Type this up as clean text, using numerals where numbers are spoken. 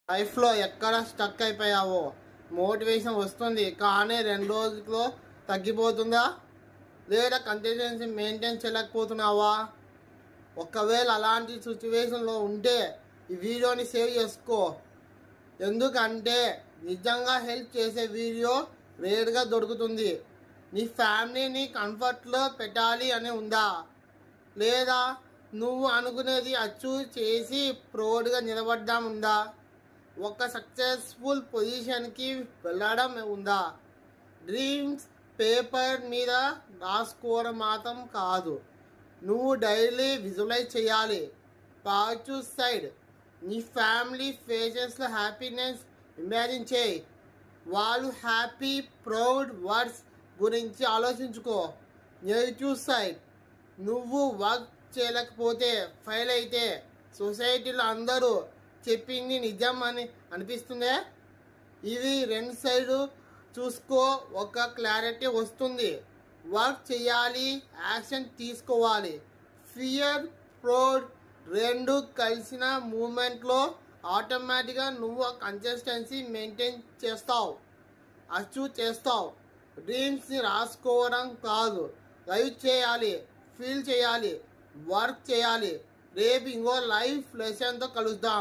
లైఫ్లో ఎక్కడ stuck అయిపోయావో motivation వస్తుంది కానీ 2 రోజుల్లో తగ్గిపోతుందా, లేదా కన్సిస్టెన్సీ మెయింటైన్ చేయలేకపోతున్నావా? ఒకవేళ అలాంటి సిచ్యువేషన్లో ఉంటే ఈ వీడియోని సేవ్ చేసుకో. ఎందుకంటే నిజంగా హెల్ప్ చేసే వీడియో రేర్గా దొరుకుతుంది. నీ ఫ్యామిలీని కంఫర్ట్లో పెట్టాలి అని ఉందా, లేదా నువ్వు అనుకునేది అచీవ్ చేసి ప్రౌడ్గా నిలబడ్డం ఉందా, ఒక సక్సెస్ఫుల్ పొజిషన్కి వెళ్ళడం ఉందా? డ్రీమ్స్ పేపర్ మీద రాసుకోవడం మాత్రం కాదు, నువ్వు డైలీ విజువలైజ్ చేయాలి. పాజిటివ్ సైడ్, నీ ఫ్యామిలీ ఫేసెస్లో హ్యాపీనెస్ ఇమాజిన్ చేయి. వాళ్ళు హ్యాపీ ప్రౌడ్ వర్డ్స్ గురించి ఆలోచించుకో. నెగిటివ్ సైడ్, నువ్వు వర్క్ చేయలేకపోతే ఫెయిల్ అయితే సొసైటీలో అందరూ చెప్పింది నిజం అని అనిపిస్తుందే. ఇవి 2 సైడు చూసుకో, ఒక క్లారిటీ వస్తుంది. వర్క్ చేయాలి, యాక్షన్ తీసుకోవాలి. ఫియర్ ప్రౌడ్ 2 కలిసిన మూమెంట్లో ఆటోమేటిక్గా నువ్వు కన్సిస్టెన్సీ మెయింటైన్ చేస్తావు, అచీవ్ చేస్తావు. డ్రీమ్స్ని రాసుకోవడం కాదు, లైవ్ చేయాలి, ఫీల్ చేయాలి, వర్క్ చేయాలి. రేపు ఇంకో లైఫ్ లెసన్తో కలుద్దాం.